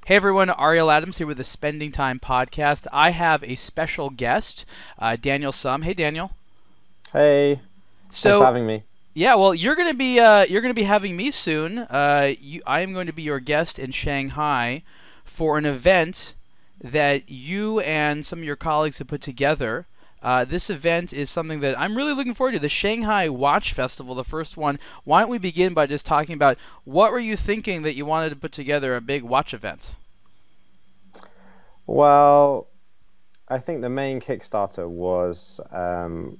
Hey everyone, Ariel Adams here with the Spending Time podcast. I have a special guest, Daniel Sum. Hey Daniel. Hey, thanks for So having me. yeah, well you're gonna be having me soon. I am going to be your guest in Shanghai for an event that you and some of your colleagues have put together. This event is something that I'm really looking forward to, the Shanghai Watch Festival, the first one. Why don't we begin by just talking about what were you thinking that you wanted to put together a big watch event? Well, I think the main Kickstarter was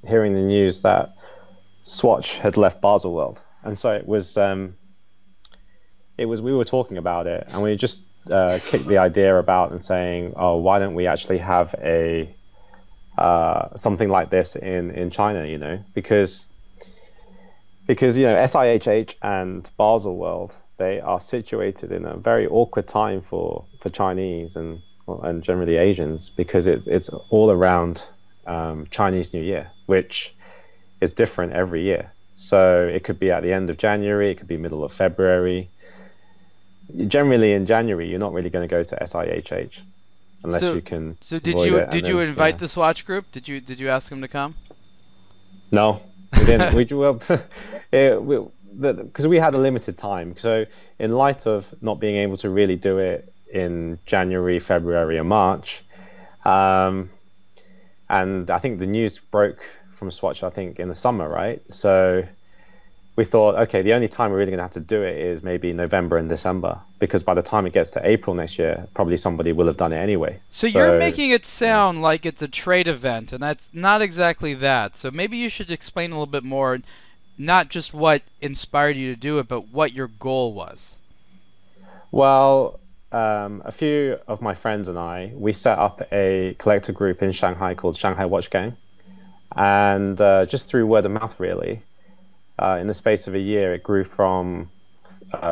hearing the news that Swatch had left Baselworld, and so it was we were talking about it, and we just kicked the idea about and saying, oh, why don't we actually have a something like this in China? Because SIHH and Baselworld, they are situated in a very awkward time for Chinese and generally Asians, because it's all around Chinese New Year, which is different every year. So it could be at the end of January, it could be middle of February. Generally in January, you're not really going to go to SIHH unless So, you can so did avoid you it. And did you then, invite the Swatch group? Did you ask them to come? no, we didn't. Well, because we had a limited time. So in light of not being able to really do it in January, February, or March, um, and I think the news broke from Swatch, I think, in the summer, right? So we thought, okay, the only time we're really going to have to do it is maybe November and December, because by the time it gets to April next year, probably somebody will have done it anyway. So you're So making it yeah. sound like it's a trade event, and that's not exactly that. So maybe you should explain a little bit more, not just what inspired you to do it, but what your goal was. Well, a few of my friends and I, we set up a collector group in Shanghai called Shanghai Watch Gang, and just through word of mouth, really, in the space of a year, it grew from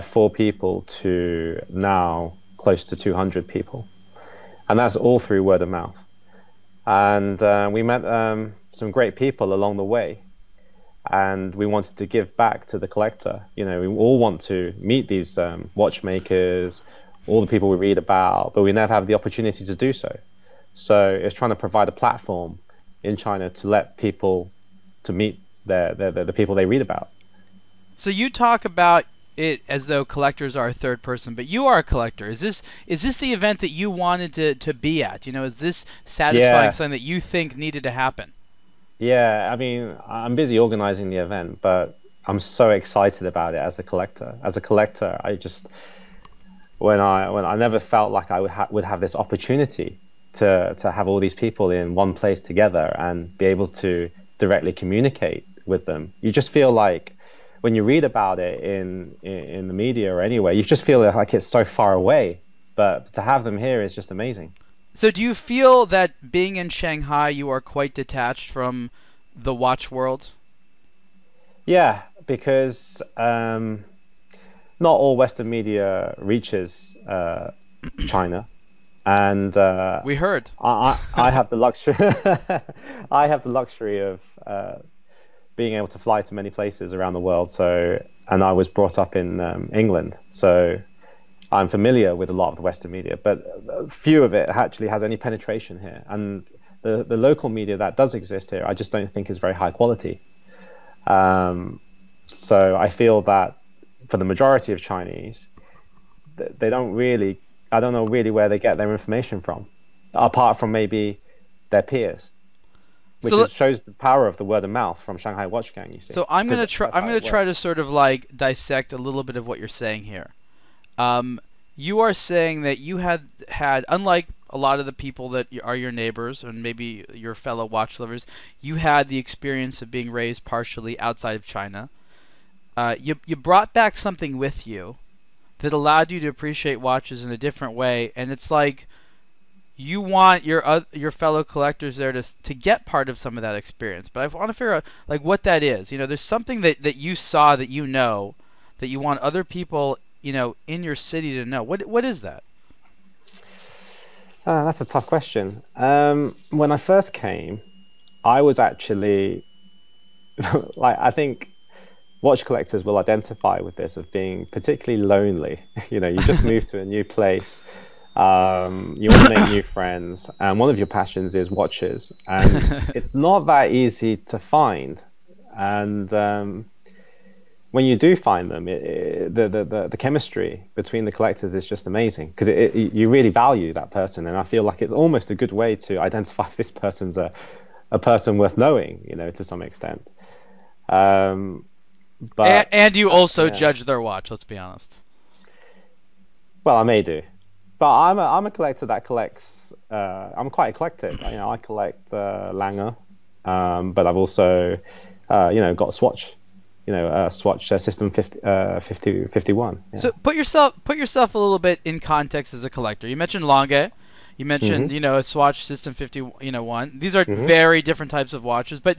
4 people to now close to 200 people, and that's all through word of mouth. And we met some great people along the way, and we wanted to give back to the collector. We all want to meet these watchmakers, all the people we read about, but we never have the opportunity to do so. So it's trying to provide a platform in China to let people to meet the people they read about. So you talk about it as though collectors are a third person, but you are a collector. Is this the event that you wanted to be at? Is this satisfying Yeah, something that you think needed to happen? yeah. I mean, I'm busy organizing the event, but I'm so excited about it as a collector. As a collector, I just when I never felt like I would have this opportunity to have all these people in one place together and be able to directly communicate with them. You just feel like when you read about it in the media or anywhere, you just feel like it's so far away. But to have them here is just amazing. So do you feel that being in Shanghai, you are quite detached from the watch world? Yeah, because not all Western media reaches China, and We heard. I have the luxury. I have the luxury of being able to fly to many places around the world. So, and I was brought up in England, so I'm familiar with a lot of the Western media, but few of it actually has any penetration here. And the local media that does exist here, I just don't think is very high quality. Um, so I feel that for the majority of Chinese, they don't really, I don't know really where they get their information from, apart from maybe their peers, So which let, shows the power of the word of mouth from Shanghai Watch Gang, you see, so I'm gonna because try. that's I'm how gonna it try to works. sort of like dissect a little bit of what you're saying here. Um, you are saying that you had, unlike a lot of the people that are your neighbors and maybe your fellow watch lovers, you had the experience of being raised partially outside of China. You brought back something with you that allowed you to appreciate watches in a different way, and it's like you want your fellow collectors there to get part of some of that experience. But I want to figure out like what that is. There's something that you saw that that you want other people in your city to know. What is that? That's a tough question. When I first came, I was actually like, I think watch collectors will identify with this, of being particularly lonely. You just move to a new place, You want to make new friends, and one of your passions is watches, and it's not that easy to find. And when you do find them, the chemistry between the collectors is just amazing because you really value that person, and I feel like it's almost a good way to identify if this person's a person worth knowing, you know, to some extent. But and you also judge their watch. Let's be honest. Well, I may do, but I'm a collector that collects. I'm quite eclectic. You know, I collect Lange, but I've also, you know, got a Swatch. You know, Swatch System 51. Yeah. So put yourself a little bit in context as a collector. You mentioned Lange. You mentioned, you know, a Swatch System 51. These are very different types of watches. But,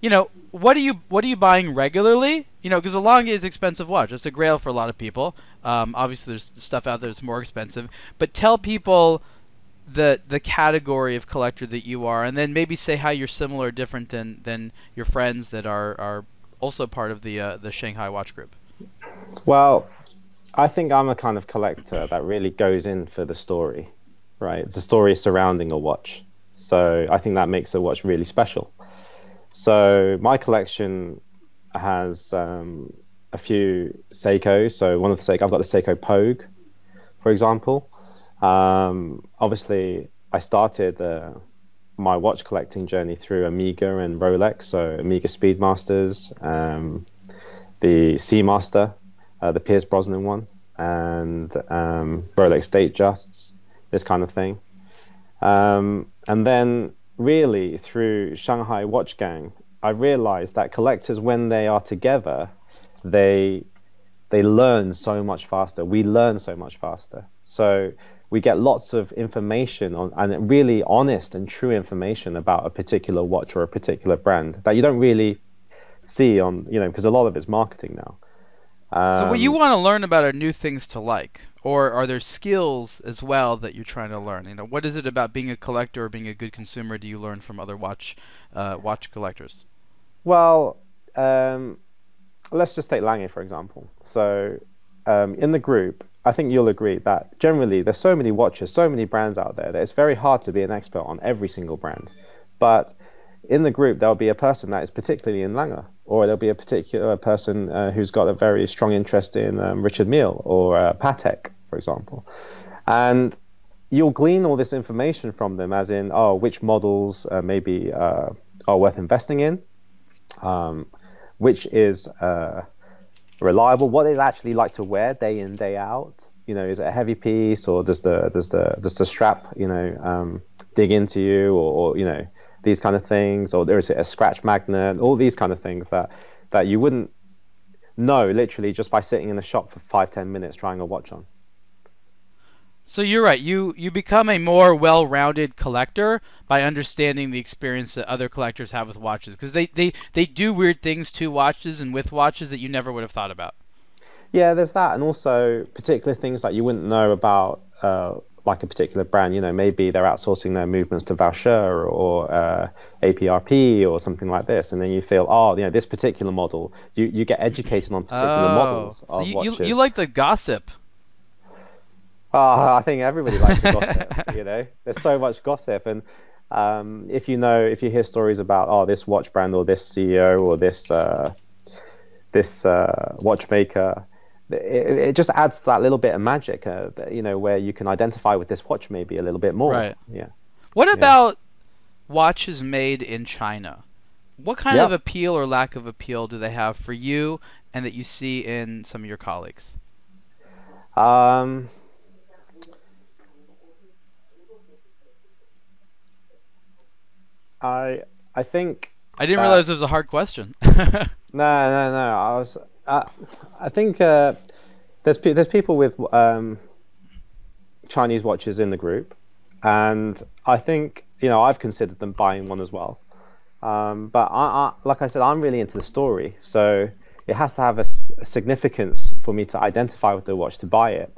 you know, what are you buying regularly? You know, because a Lange is an expensive watch. It's a grail for a lot of people. Obviously, there's stuff out there that's more expensive. But tell people the category of collector that you are, and then maybe say how you're similar or different than your friends that are also part of the Shanghai Watch Group. Well, I think I'm a kind of collector that really goes in for the story. Right, it's a story surrounding a watch. So I think that makes a watch really special. So my collection has a few Seikos. So one of the Seiko, I've got the Seiko Pogue, for example. Obviously, I started my watch collecting journey through Omega and Rolex. So Omega Speedmasters, the Seamaster, the Pierce Brosnan one, and Rolex Datejusts. This kind of thing. And then really through Shanghai Watch Gang, I realized that collectors, when they are together, they learn so much faster. We learn so much faster. So we get lots of information and really honest and true information about a particular watch or a particular brand that you don't really see on, you know, because a lot of it's marketing now. So what you want to learn about are new things to like, or are there skills as well that you're trying to learn? You know, what is it about being a collector or being a good consumer do you learn from other watch collectors? Well, let's just take Lange, for example. So in the group, I think you'll agree that generally there's so many watches, so many brands out there that it's very hard to be an expert on every single brand. But in the group, there'll be a person that is particularly in Lange, or there'll be a particular person who's got a very strong interest in Richard Mille or Patek, for example. And you'll glean all this information from them, as in, oh, which models maybe are worth investing in, which is reliable, what they actually like to wear day in, day out. You know, is it a heavy piece, or does the strap, you know, dig into you, or you know, these kind of things, or there is a scratch magnet, all these kind of things that you wouldn't know literally just by sitting in a shop for 5-10 minutes trying a watch on. So you're right. You become a more well-rounded collector by understanding the experience that other collectors have with watches, because they do weird things to watches and with watches that you never would have thought about. Yeah, there's that, and also particular things that you wouldn't know about, like a particular brand. You know, maybe they're outsourcing their movements to Vaucher or APRP or something like this, and then you feel, oh, you know, this particular model. You get educated on particular models of watches. You like the gossip. I think everybody likes the gossip. You know, there's so much gossip, and if you hear stories about, oh, this watch brand or this CEO or this watchmaker, it just adds to that little bit of magic, you know, where you can identify with this watch maybe a little bit more. Right. Yeah. What about watches made in China? What kind of appeal or lack of appeal do they have for you, and that you see in some of your colleagues? I think I didn't realize it was a hard question. No. I think there's people with Chinese watches in the group, and I think, you know, I've considered them buying one as well. But I like I said, I'm really into the story, so it has to have a significance for me to identify with the watch to buy it.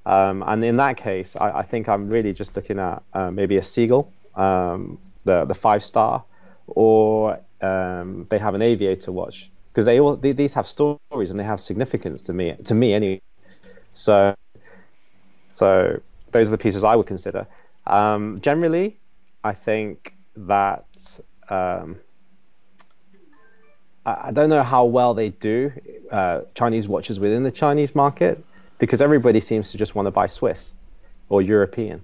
And in that case, I think I'm really just looking at maybe a Seagull, the 5-star, or they have an Aviator watch, because these have stories and they have significance to me anyway. So those are the pieces I would consider. Generally, I think that I don't know how well they do Chinese watches within the Chinese market, because everybody seems to just want to buy Swiss or European.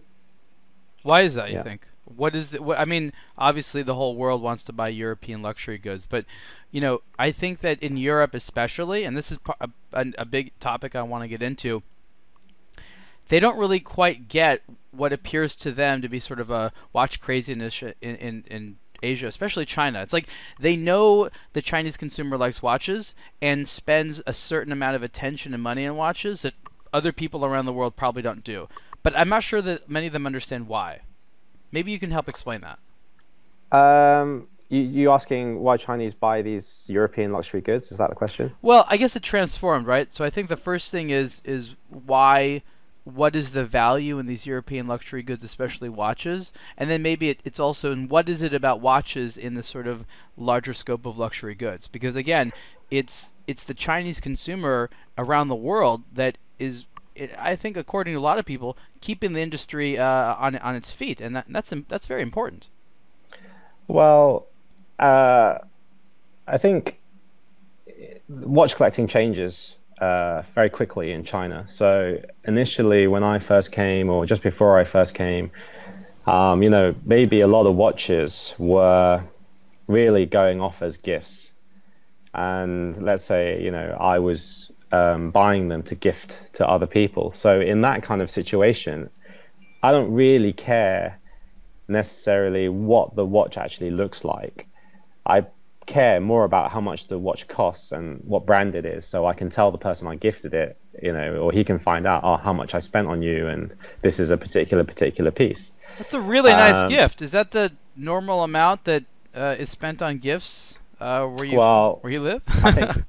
Why is that, you think? What is it? I mean, obviously the whole world wants to buy European luxury goods, but you know, I think that in Europe especially, and this is a big topic I want to get into, they don't really quite get what appears to them to be sort of a watch craziness in Asia, especially China. It's like they know the Chinese consumer likes watches and spends a certain amount of attention and money on watches that other people around the world probably don't do. But I'm not sure that many of them understand why. Maybe you can help explain that. You asking why Chinese buy these European luxury goods? Is that the question? Well, I guess it transformed, right? So I think the first thing is why. What is the value in these European luxury goods, especially watches? And then maybe it's also in what is it about watches in the sort of larger scope of luxury goods? Because again, it's the Chinese consumer around the world that is, I think, according to a lot of people, keeping the industry on its feet, and that's very important. Well, I think watch collecting changes very quickly in China. So initially, when I first came, or just before I first came, you know, maybe a lot of watches were really going off as gifts. And let's say, you know, I was buying them to gift to other people. So in that kind of situation, I don't really care necessarily what the watch actually looks like. I care more about how much the watch costs and what brand it is, so I can tell the person I gifted it, you know, or he can find out, oh, how much I spent on you, and this is a particular piece. That's a really nice gift. Is that the normal amount that is spent on gifts where you live?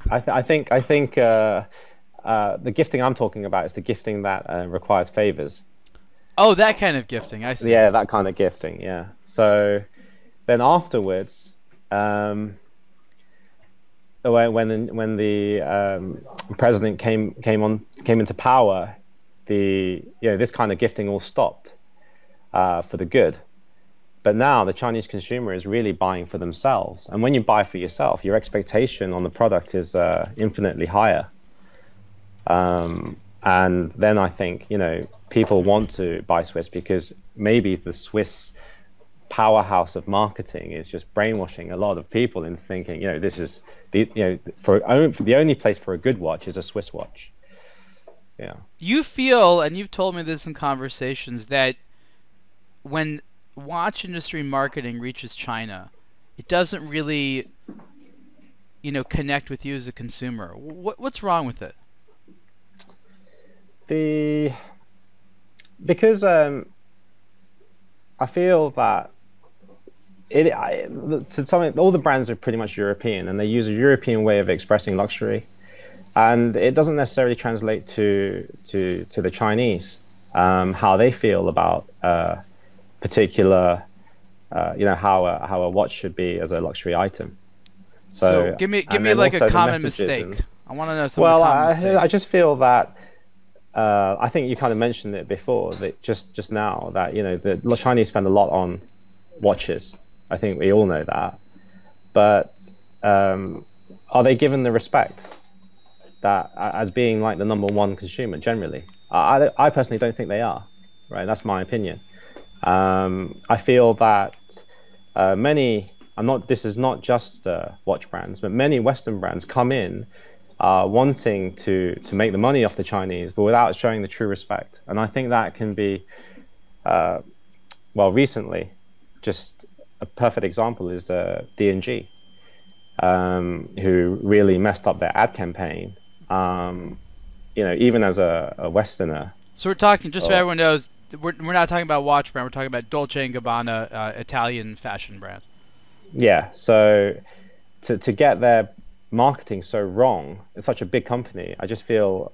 I think the gifting I'm talking about is the gifting that requires favors. Oh, that kind of gifting. I see. Yeah, that kind of gifting. Yeah. So then afterwards, when the president came into power, this kind of gifting all stopped for the good. But now the Chinese consumer is really buying for themselves, and when you buy for yourself, your expectation on the product is infinitely higher. And then I think, you know, people want to buy Swiss because maybe the Swiss powerhouse of marketing is just brainwashing a lot of people into thinking, you know, this is the only place for a good watch is a Swiss watch. Yeah. You feel, and you've told me this in conversations, that when watch industry marketing reaches China, it doesn't really, you know, connect with you as a consumer. What's wrong with it? Because I feel that all the brands are pretty much European, and they use a European way of expressing luxury, and it doesn't necessarily translate to the Chinese, how they feel about particular, you know, how a watch should be as a luxury item. So give me like a common mistake. I want to know some common mistakes. I just feel that I think you kind of mentioned it before, that just now, that, you know, the Chinese spend a lot on watches. I think we all know that, but are they given the respect that as being like the #1 consumer generally? I personally don't think they are. Right, that's my opinion. I feel that this is not just watch brands, but many Western brands come in wanting to make the money off the Chinese, but without showing the true respect. And I think that can be, recently, just a perfect example is D&G, who really messed up their ad campaign. You know, even as a Westerner. So we're talking, just so everyone knows, we're not talking about watch brand. We're talking about Dolce & Gabbana, Italian fashion brand. Yeah. So to get their marketing so wrong, it's such a big company. I just feel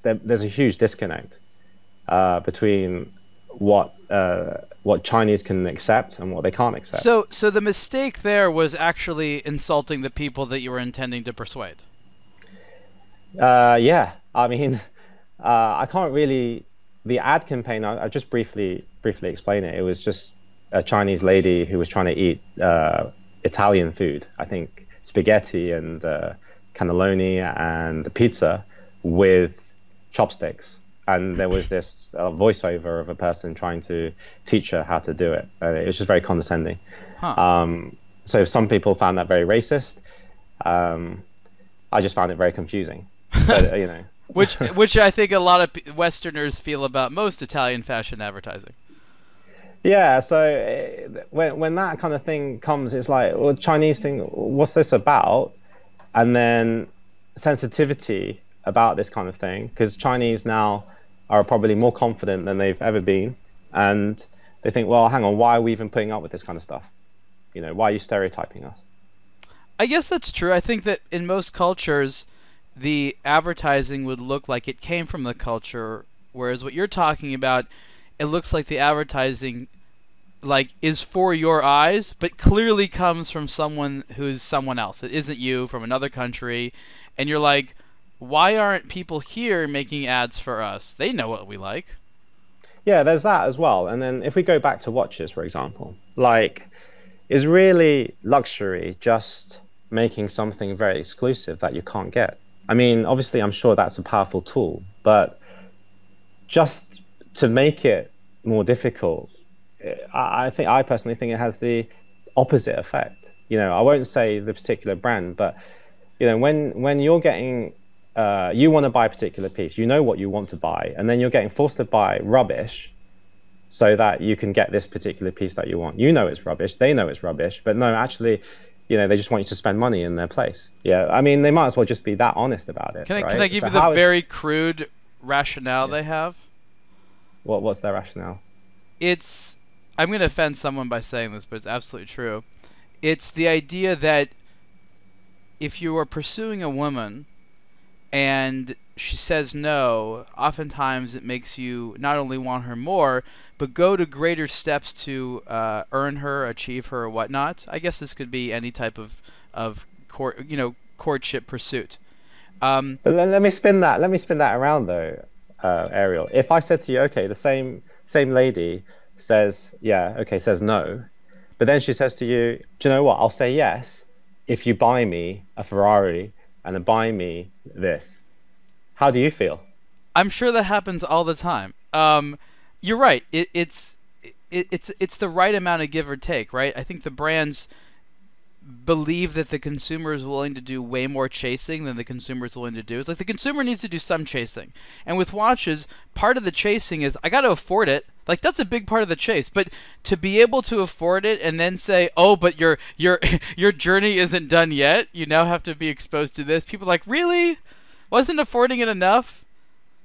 that there's a huge disconnect between what Chinese can accept and what they can't accept. So the mistake there was actually insulting the people that you were intending to persuade. Yeah. I mean, I can't really the ad campaign, I just briefly explain it. It was just a Chinese lady who was trying to eat Italian food. I think spaghetti and cannelloni and pizza with chopsticks. And there was this voiceover of a person trying to teach her how to do it. It was just very condescending. Huh. So some people found that very racist. I just found it very confusing. But you know. Which I think a lot of Westerners feel about most Italian fashion advertising. Yeah, so when that kind of thing comes, it's like, well, Chinese thing, what's this about? And then sensitivity about this kind of thing, because Chinese now are probably more confident than they've ever been, and they think, well, hang on, why are we even putting up with this kind of stuff? You know, why are you stereotyping us? I guess that's true. I think that in most cultures, the advertising would look like it came from the culture, whereas what you're talking about, it looks like the advertising like is for your eyes, but clearly comes from someone who's someone else. It isn't you, from another country, and you're like, why aren't people here making ads for us? They know what we like. Yeah, there's that as well. And then if we go back to watches, for example, like, is really luxury just making something very exclusive that you can't get? I mean, obviously, I'm sure that's a powerful tool, but just to make it more difficult, I personally think it has the opposite effect. You know, I won't say the particular brand, but you know, when you're getting you want to buy a particular piece, you know what you want to buy, and then you're getting forced to buy rubbish so that you can get this particular piece that you want. You know it's rubbish, they know it's rubbish, but no, actually, you know, they just want you to spend money in their place. Yeah, I mean, they might as well just be that honest about it. Can right? I give you the very crude rationale they have? What's their rationale? It's, I'm going to offend someone by saying this, but it's absolutely true. It's the idea that if you are pursuing a woman and she says no, oftentimes it makes you not only want her more, but go to greater steps to earn her, achieve her, or whatnot. I guess this could be any type of courtship pursuit. Let me spin that. Let me spin that around though, Ariel. If I said to you, okay, the same lady says yeah, okay, says no, but then she says to you, do you know what? I'll say yes if you buy me a Ferrari and then buy me this. How do you feel? I'm sure that happens all the time. You're right. It's the right amount of give or take, right? I think the brands believe that the consumer is willing to do way more chasing than the consumer is willing to do. It's like the consumer needs to do some chasing. And with watches, part of the chasing is I got to afford it. Like that's a big part of the chase. But to be able to afford it and then say, "Oh, but your your journey isn't done yet. You now have to be exposed to this." People are like, "Really? Wasn't affording it enough?"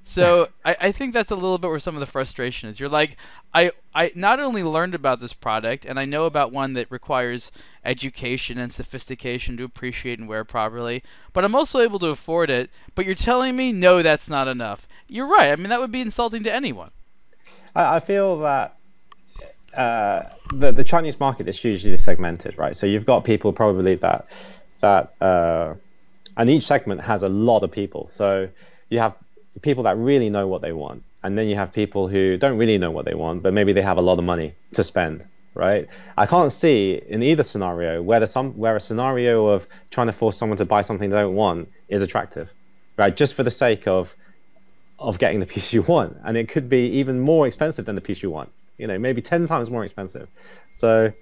So I think that's a little bit where some of the frustration is. You're like, I not only learned about this product, and I know about one that requires education and sophistication to appreciate and wear properly, but I'm also able to afford it, but you're telling me, no, that's not enough. You're right. I mean, that would be insulting to anyone. I feel that the Chinese market is hugely segmented, right? So you've got people probably that and each segment has a lot of people. So you have people that really know what they want, and then you have people who don't really know what they want, but maybe they have a lot of money to spend, right? I can't see in either scenario where a scenario of trying to force someone to buy something they don't want is attractive, right? Just for the sake of getting the piece you want, and it could be even more expensive than the piece you want. You know, maybe 10 times more expensive. So,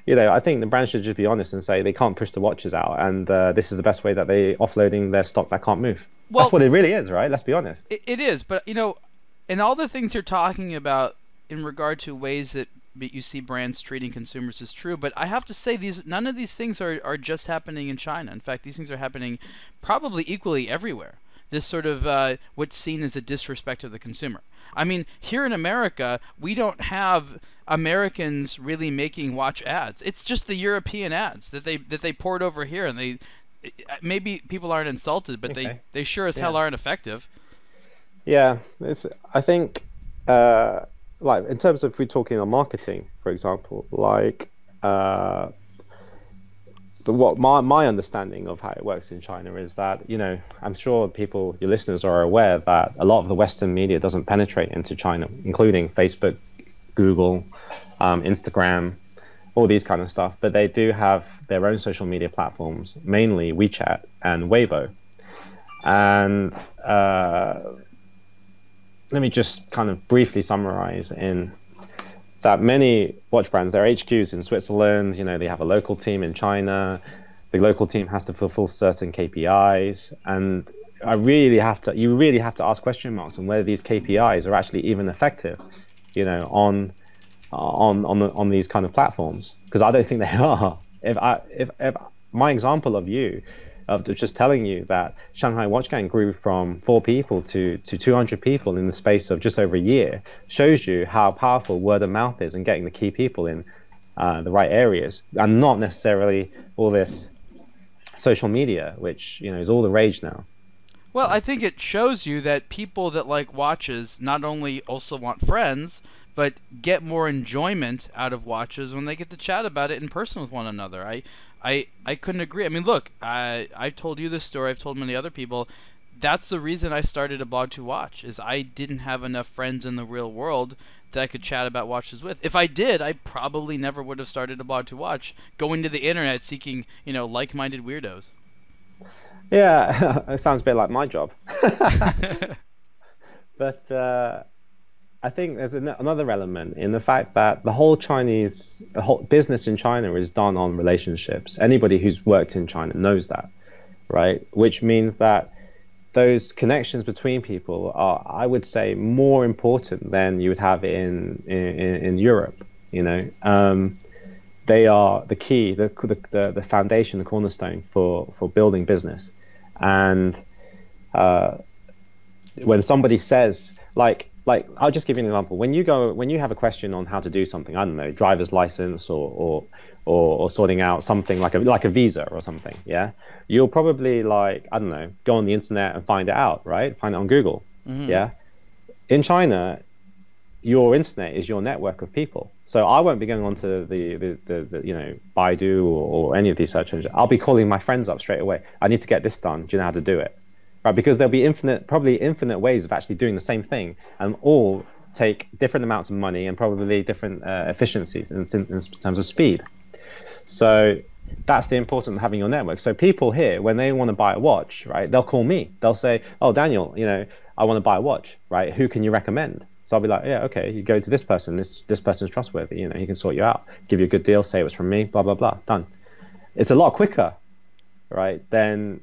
you know, I think the brand should just be honest and say they can't push the watches out, and this is the best way that they offloading their stock that can't move. Well, that's what it really is, right? Let's be honest. It is, but you know, and all the things you're talking about in regard to ways that you see brands treating consumers is true, but I have to say none of these things are just happening in China. In fact, these things are happening probably equally everywhere. This sort of what's seen as a disrespect of the consumer. I mean, here in America, we don't have Americans really making watch ads. It's just the European ads that they poured over here, and maybe people aren't insulted, but okay. they sure as hell aren't effective. Yeah, I think like in terms of if we're talking on marketing, for example, like But what my understanding of how it works in China is that, I'm sure people, your listeners, are aware that a lot of the Western media doesn't penetrate into China, including Facebook, Google, Instagram, all these kind of stuff. But they do have their own social media platforms, mainly WeChat and Weibo. And let me just kind of briefly summarize in that many watch brands, their HQs in Switzerland, they have a local team in China. The local team has to fulfill certain KPIs, and you really have to ask question marks on whether these KPIs are actually even effective, on these kind of platforms, because I don't think they are. If my example of just telling you that Shanghai Watch Gang grew from 4 people to 200 people in the space of just over a year shows you how powerful word of mouth is and getting the key people in the right areas, and not necessarily all this social media, which is all the rage now. Well, I think it shows you that people that like watches not only also want friends, but get more enjoyment out of watches when they get to chat about it in person with one another. I couldn't agree. I mean, look, I told you this story. I've told many other people. That's the reason I started aBlogtoWatch, is I didn't have enough friends in the real world that I could chat about watches with. If I did, I probably never would have started aBlogtoWatch, going to the internet seeking, like-minded weirdos. Yeah, it sounds a bit like my job. But I think there's another element in the fact that the whole business in China is done on relationships. Anybody who's worked in China knows that, right? Which means that those connections between people are, I would say, more important than you would have in Europe. They are the key, the foundation, the cornerstone for building business. And when somebody says, like I'll just give you an example. When you have a question on how to do something, I don't know, driver's license or sorting out something like a visa or something, yeah, you'll probably, I don't know, go on the internet and find it out, right? Find it on Google, yeah. In China, your internet is your network of people. So I won't be going on to the Baidu or any of these search engines. I'll be calling my friends up straight away. I need to get this done. Do you know how to do it? Right, because there'll be probably infinite ways of actually doing the same thing, and all take different amounts of money and probably different efficiencies in terms of speed. So that's the importance of having your network. So people here, when they want to buy a watch, right, they'll call me. They'll say, "Oh, Daniel, I want to buy a watch, right? Who can you recommend?" So I'll be like, "Yeah, okay, you go to this person. This person's trustworthy. He can sort you out, give you a good deal, say it was from me, blah blah blah, done." It's a lot quicker, right, than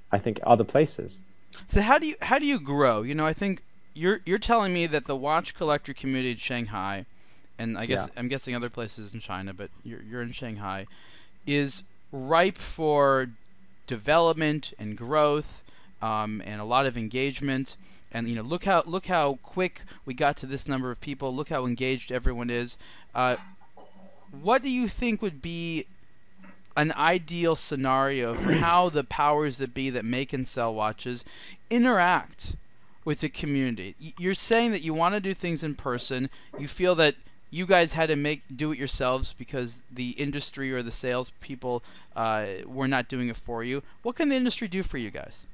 I think other places. So how do you grow? I think you're telling me that the watch collector community in Shanghai, and I'm guessing other places in China, but you're in Shanghai, is ripe for development and growth, and a lot of engagement. And look how quick we got to this number of people. Look how engaged everyone is. What do you think would be an ideal scenario for how the powers that be that make and sell watches interact with the community? You're saying that you want to do things in person. You feel that you guys had to do it yourselves because the industry or the sales people were not doing it for you. What can the industry do for you guys?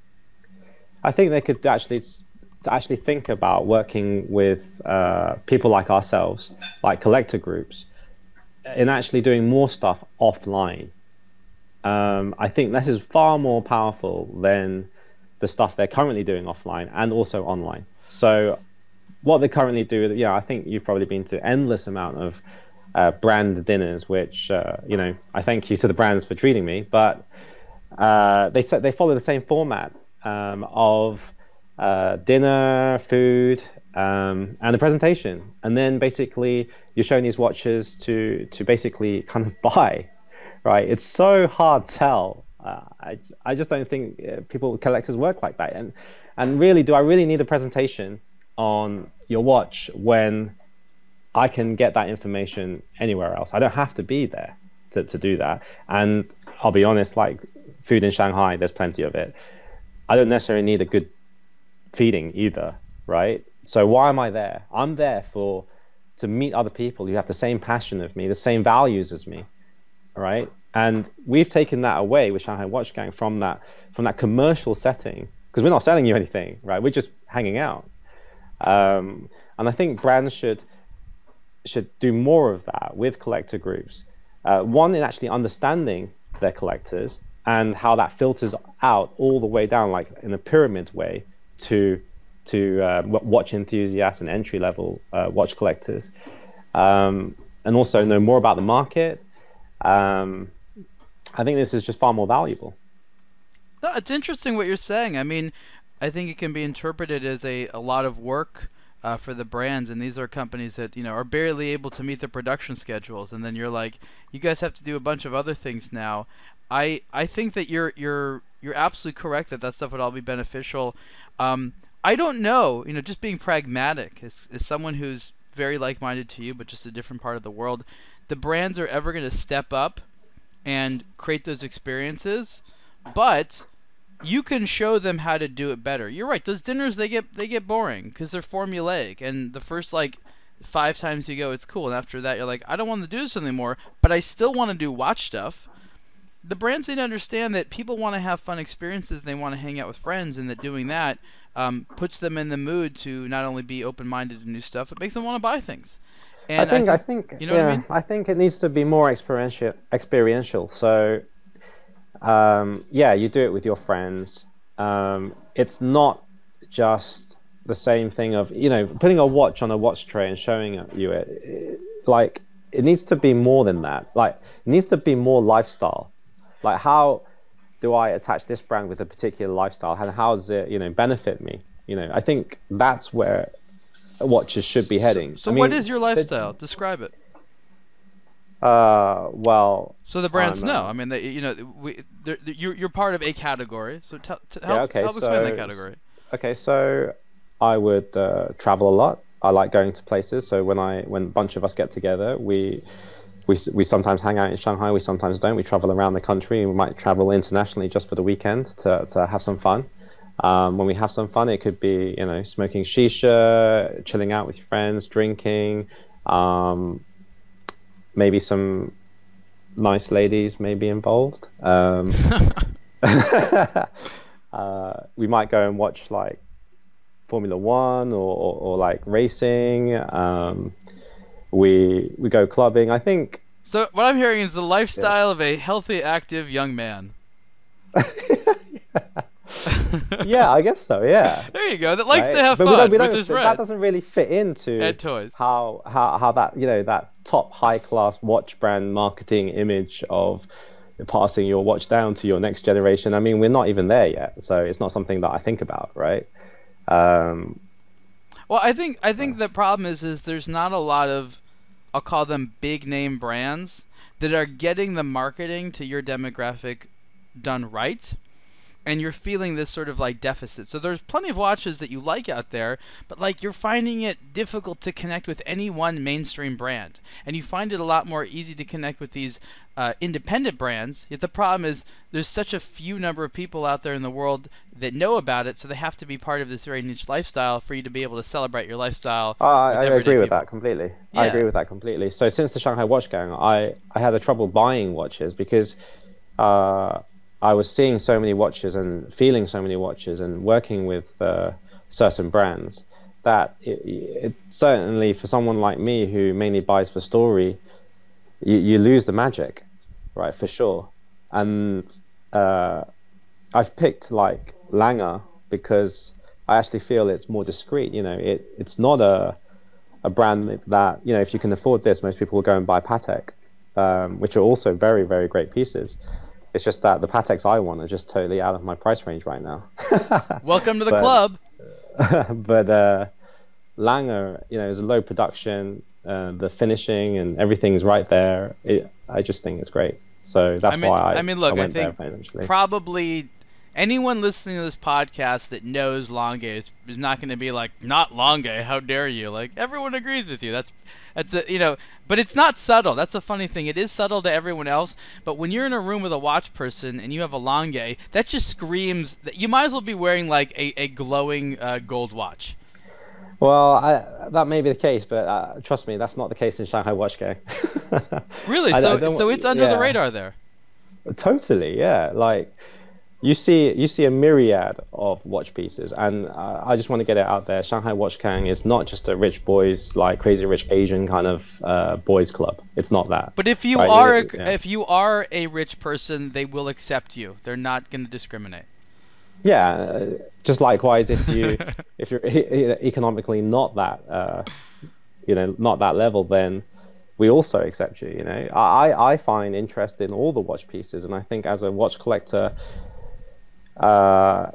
I think they could actually think about working with people like ourselves, like collector groups, in actually doing more stuff offline. I think this is far more powerful than the stuff they're currently doing offline and also online. So what they currently do, I think you've probably been to endless amount of brand dinners, which, I thank you to the brands for treating me, but they follow the same format of dinner, food, and a presentation. And then basically you're showing these watches to basically kind of buy. Right, it's so hard to tell. I just don't think collectors work like that. And really, do I really need a presentation on your watch when I can get that information anywhere else? I don't have to be there to do that. And I'll be honest, like food in Shanghai, there's plenty of it. I don't necessarily need a good feeding either, right? So why am I there? I'm there to meet other people who have the same passion of me, the same values as me. Right, And we've taken that away with Shanghai Watch Gang from that commercial setting, because we're not selling you anything, right? We're just hanging out. And I think brands should do more of that with collector groups. One, in actually understanding their collectors and how that filters out all the way down, like in a pyramid way, to watch enthusiasts and entry level watch collectors, and also know more about the market. I think this is just far more valuable. No, it's interesting what you're saying. I mean, I think it can be interpreted as a lot of work for the brands, and these are companies that are barely able to meet their production schedules, and then you're like, you guys have to do a bunch of other things now. I think that you're absolutely correct that stuff would all be beneficial. I don't know, just being pragmatic as someone who's very like-minded to you, but just a different part of the world, the brands are ever going to step up and create those experiences, but you can show them how to do it better. You're right. Those dinners, they get boring because they're formulaic, and the first like 5 times you go, it's cool, and after that, you're like, I don't want to do this anymore, but I still want to do watch stuff. The brands need to understand that people want to have fun experiences, and they want to hang out with friends, and that doing that puts them in the mood to not only be open-minded to new stuff, it makes them want to buy things. And I think you know what I mean? I think it needs to be more experiential. So you do it with your friends. It's not just the same thing of putting a watch on a watch tray and showing you it. Like, it needs to be more than that. Like, it needs to be more lifestyle. Like, how do I attach this brand with a particular lifestyle, and how does it benefit me? I think that's where watches should be heading. So what is your lifestyle? Describe it. Well. So the brands know. I mean, you're part of a category. So help explain that category. Okay, so I would travel a lot. I like going to places. So when a bunch of us get together, we sometimes hang out in Shanghai. We sometimes don't. We travel around the country. We might travel internationally just for the weekend to have some fun. When we have some fun, it could be smoking shisha, chilling out with your friends, drinking. Maybe some nice ladies may be involved. We might go and watch like Formula One or like racing. We go clubbing. I think. So what I'm hearing is the lifestyle of a healthy, active young man. Yeah, I guess so. Yeah. There you go. That likes to have fun with his friends. That doesn't really fit into Ed Toys. How that that top high class watch brand marketing image of passing your watch down to your next generation. I mean, we're not even there yet, so it's not something that I think about, right? Well, I think the problem is there's not a lot of, I'll call them big name brands that are getting the marketing to your demographic done right. And you're feeling this sort of like deficit. So there's plenty of watches that you like out there, but like you're finding it difficult to connect with any one mainstream brand. And you find it a lot more easy to connect with these independent brands. Yet the problem is there's such a few number of people out there in the world that know about it, so they have to be part of this very niche lifestyle for you to be able to celebrate your lifestyle. I agree with that completely. Yeah. I agree with that completely. So since the Shanghai Watch Gang, I had a trouble buying watches because I was seeing so many watches and feeling so many watches and working with certain brands that it certainly, for someone like me who mainly buys for story, you lose the magic, right, for sure. And I've picked like Lange because I actually feel it's more discreet. It's not a brand that, if you can afford this, most people will go and buy Patek, which are also very, very great pieces. It's just that the Pateks I want are just totally out of my price range right now. Welcome to the club. But Lange, is a low production. The finishing and everything's right there. I just think it's great. So that's why I went there eventually. Probably anyone listening to this podcast that knows Lange is not going to be like, not Lange, how dare you? Like, everyone agrees with you. That's but it's not subtle. That's a funny thing. It is subtle to everyone else, but when you're in a room with a watch person and you have a Lange, that just screams that you might as well be wearing like a glowing gold watch. Well, that may be the case, but trust me, that's not the case in Shanghai Watch Gang. Really? So it's under the radar there. Totally, yeah. Like you see a myriad of watch pieces, and I just want to get it out there. Shanghai Watch Gang is not just a rich boys, like crazy rich Asian kind of boys club. It's not that, But if you right? are Yeah, if you are a rich person, they will accept you. They're not going to discriminate. yeah. Just likewise, if you're economically not that not that level, then we also accept you. I find interest in all the watch pieces, and I think as a watch collector, uh,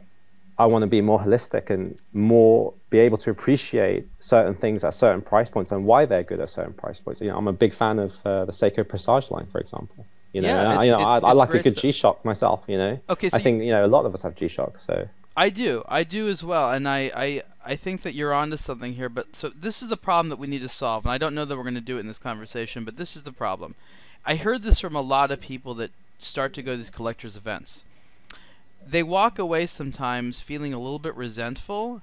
I want to be more holistic and more be able to appreciate certain things at certain price points and why they're good at certain price points. I'm a big fan of the Seiko Presage line, for example. Yeah, I it's like a great good stuff. G-Shock myself. Okay, I so think a lot of us have G-Shocks. So I do as well, and I think that you're onto something here. But so this is the problem that we need to solve, and I don't know that we're going to do it in this conversation, but this is the problem. I heard this from a lot of people that start to go to these collectors' events. They walk away sometimes feeling a little bit resentful,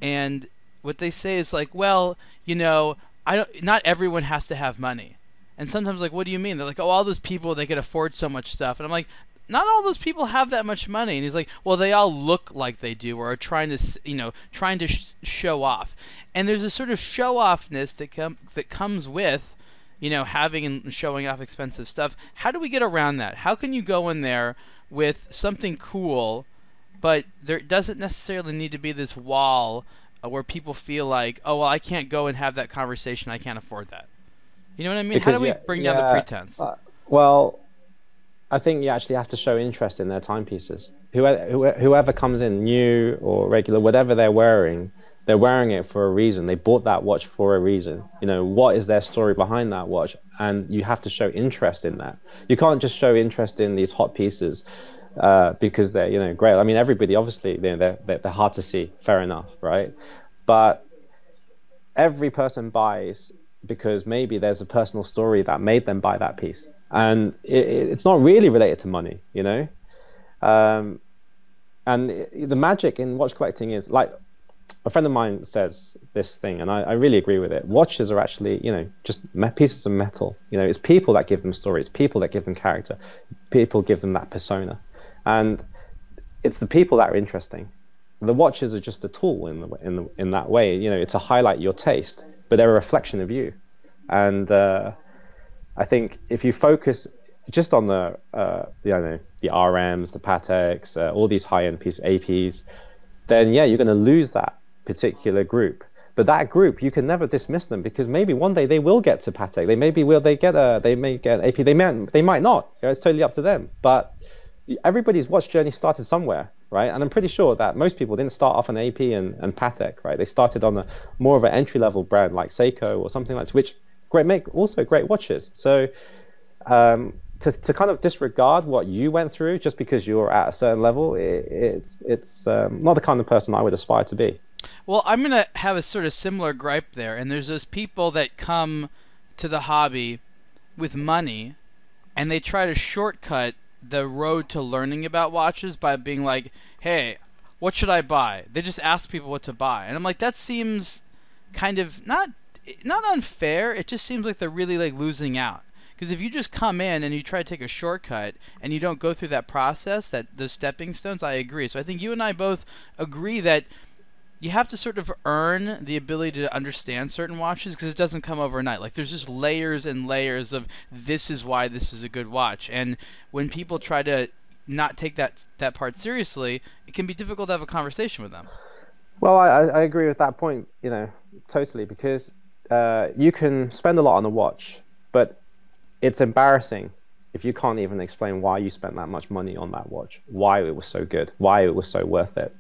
and what they say is like, well, I don't. Not everyone has to have money. And sometimes, like, what do you mean? They're like, oh, all those people, they can afford so much stuff. And I'm like, not all those people have that much money. And he's like, well, they all look like they do, or are trying to, trying to show off. And there's a sort of show offness that comes with, having and showing off expensive stuff. How do we get around that? How can you go in there with something cool, but there doesn't necessarily need to be this wall where people feel like, oh, well, I can't go and have that conversation. I can't afford that. You know what I mean? How because do we yeah, bring down the yeah. pretense? Well, I think you actually have to show interest in their timepieces. Whoever comes in, new or regular, whatever they're wearing it for a reason. They bought that watch for a reason. What is their story behind that watch? And you have to show interest in that. You can't just show interest in these hot pieces because they're great. I mean, everybody obviously they're hard to see. Fair enough, right? But every person buys because maybe there's a personal story that made them buy that piece, and it's not really related to money. Um, and the magic in watch collecting is, like, a friend of mine says this thing, and I really agree with it. Watches are actually, just pieces of metal. It's people that give them stories, people that give them character, people give them that persona, and it's the people that are interesting. The watches are just a tool in that way. To highlight your taste, but they're a reflection of you. And I think if you focus just on the RMs, the Pateks, all these high-end pieces, APs, then yeah, you're going to lose that particular group. But that group, you can never dismiss them, because maybe one day they will get to Patek. They may get an AP. They might not. It's totally up to them. But everybody's watch journey started somewhere, right? And I'm pretty sure that most people didn't start off an AP and Patek, right? They started on more of an entry-level brand like Seiko or something like that, which make also great watches. So to kind of disregard what you went through just because you're at a certain level, it's not the kind of person I would aspire to be. Well, I'm going to have a sort of similar gripe there. And there's those people that come to the hobby with money, and they try to shortcut the road to learning about watches by being like, hey, what should I buy? They just ask people what to buy. And I'm like, that seems kind of not unfair. It just seems like they're really like losing out. Because if you just come in and you try to take a shortcut and you don't go through that process, those stepping stones, I agree. So I think you and I both agree that you have to sort of earn the ability to understand certain watches, because it doesn't come overnight. Like, there's just layers and layers of this is why this is a good watch. And when people try to not take that part seriously, it can be difficult to have a conversation with them. Well, I agree with that point, totally, because you can spend a lot on a watch, but it's embarrassing if you can't even explain why you spent that much money on that watch, why it was so good, why it was so worth it.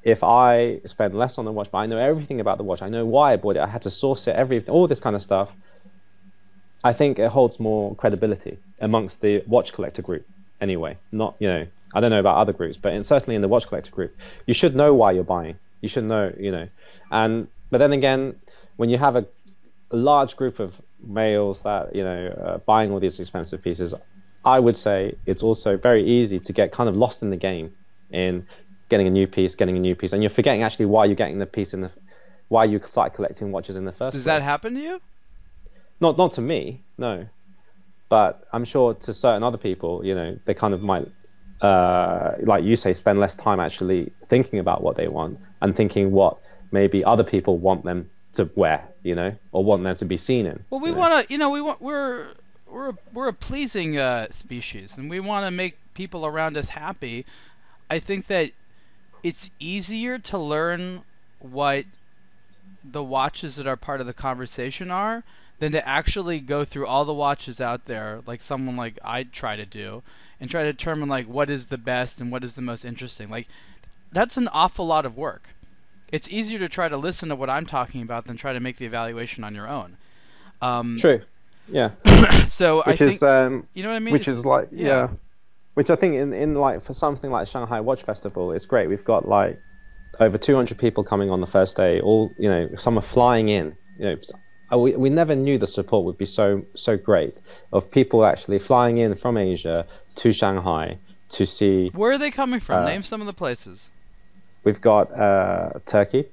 If I spend less on the watch, but I know everything about the watch, I know why I bought it, I had to source it, all this kind of stuff, I think it holds more credibility amongst the watch collector group anyway. Not, I don't know about other groups, but certainly in the watch collector group, you should know why you're buying. You should know, but then again, when you have a large group of males that, buying all these expensive pieces, I would say it's also very easy to get kind of lost in the game in getting a new piece, and you're forgetting actually why you're getting the piece why you started collecting watches in the first place. Does that happen to you? Not to me, no. But I'm sure to certain other people, you know, they kind of might, like you say, spend less time actually thinking about what they want and thinking what maybe other people want them to wear, you know, or want them to be seen in. Well, we You know? want to, we're a pleasing species, and we want to make people around us happy. I think that it's easier to learn what the watches that are part of the conversation are than to actually go through all the watches out there, like someone like I try to do, and try to determine like what is the best and what is the most interesting. Like that's an awful lot of work. It's easier to try to listen to what I'm talking about than try to make the evaluation on your own. True. Yeah. So Which I think is you know what I mean. which It's, is like yeah. Which I think in like for something like Shanghai Watch Festival, it's great. We've got like over 200 people coming on the first day. All you know, some are flying in. You know, we never knew the support would be so great of people actually flying in from Asia to Shanghai to see. Where are they coming from? Name some of the places. We've got Turkey,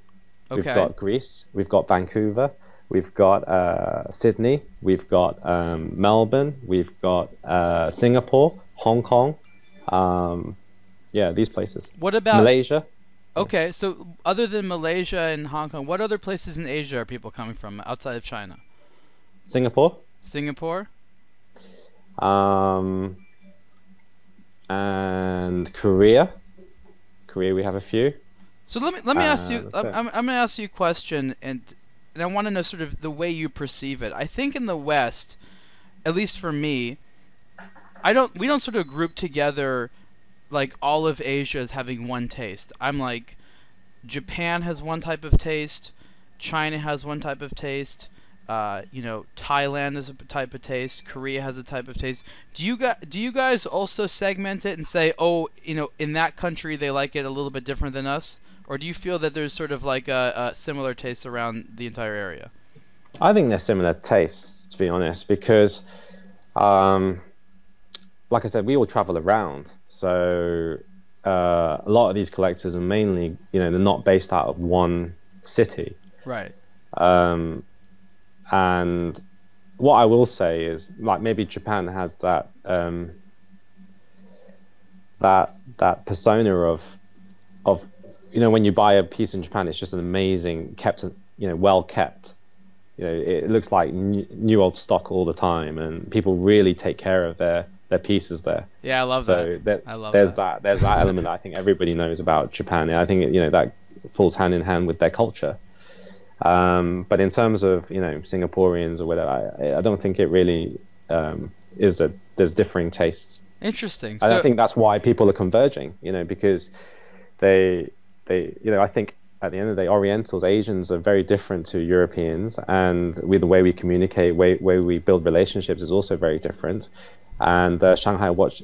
Okay. we've got Greece, we've got Vancouver, we've got Sydney, we've got Melbourne, we've got Singapore, Hong Kong. Yeah, these places. What about Malaysia? Okay, so other than Malaysia and Hong Kong, what other places in Asia are people coming from outside of China? Singapore. Singapore? And Korea. Korea, we have a few. So let me ask you. that's it. I'm going to ask you a question, and I want to know sort of the way you perceive it. I think in the West, at least for me, we don't sort of group together like all of Asia as having one taste. I'm like, Japan has one type of taste, China has one type of taste, Thailand has a type of taste, Korea has a type of taste. Do you guys also segment it and say, oh, in that country they like it a little bit different than us? Or do you feel that there's sort of like a similar taste around the entire area? I think they're similar tastes, to be honest, because, like I said, we all travel around. So a lot of these collectors are mainly, they're not based out of one city. Right. And what I will say is, like, maybe Japan has that that persona of when you buy a piece in Japan, it's just an amazing kept, well kept. It looks like new old stock all the time, and people really take care of their pieces there. Yeah, I love that. So I love there's that. There's that element that I think everybody knows about Japan. I think that falls hand in hand with their culture. But in terms of Singaporeans or whatever, I don't think it really there's differing tastes. Interesting. I think that's why people are converging. Because they I think at the end of the day, Orientals, Asians are very different to Europeans, and the way we communicate, way we build relationships is also very different. And the Shanghai Watch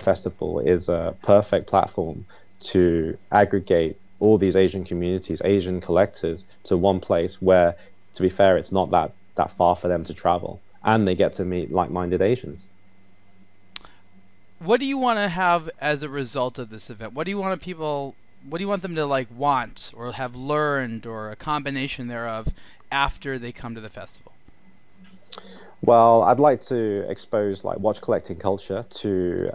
Festival is a perfect platform to aggregate all these Asian communities, Asian collectors, to one place where, to be fair, it's not that far for them to travel, and they get to meet like-minded Asians. What do you want to have as a result of this event? What do you want them to want or have learned, or a combination thereof, after they come to the festival? Well, I'd like to expose watch collecting culture to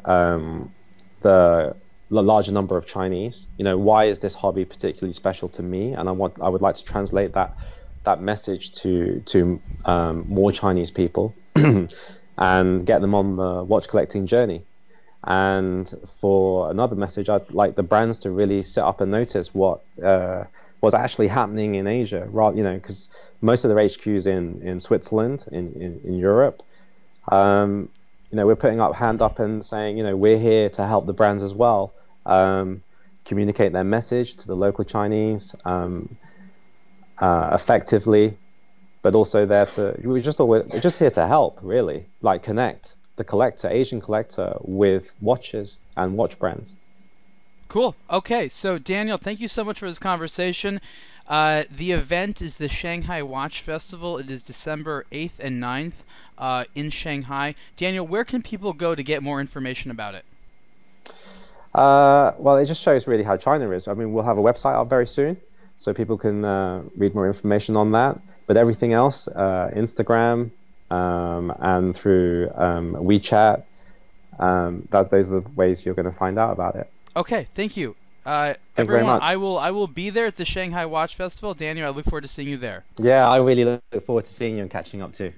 the larger number of Chinese. Why is this hobby particularly special to me? And I would like to translate that message to more Chinese people and get them on the watch collecting journey. And for another message, I'd like the brands to really sit up and notice what was actually happening in Asia, because most of their HQs in Switzerland, in Europe. We're putting up hand up and saying, we're here to help the brands as well, communicate their message to the local Chinese effectively, but also we're just here to help, really, connect the Asian collector with watches and watch brands. Cool. Okay, so Daniel, thank you so much for this conversation. The event is the Shanghai Watch Festival. It is December 8th and 9th in Shanghai. Daniel, where can people go to get more information about it? Well, it just shows really how China is. I mean, we'll have a website up very soon, so people can read more information on that. But everything else, Instagram, and through WeChat. Those are the ways you're going to find out about it. Okay, thank you. Thank you very Everyone, much. I will be there at the Shanghai Watch Festival. Daniel, I look forward to seeing you there. Yeah, I really look forward to seeing you and catching up too.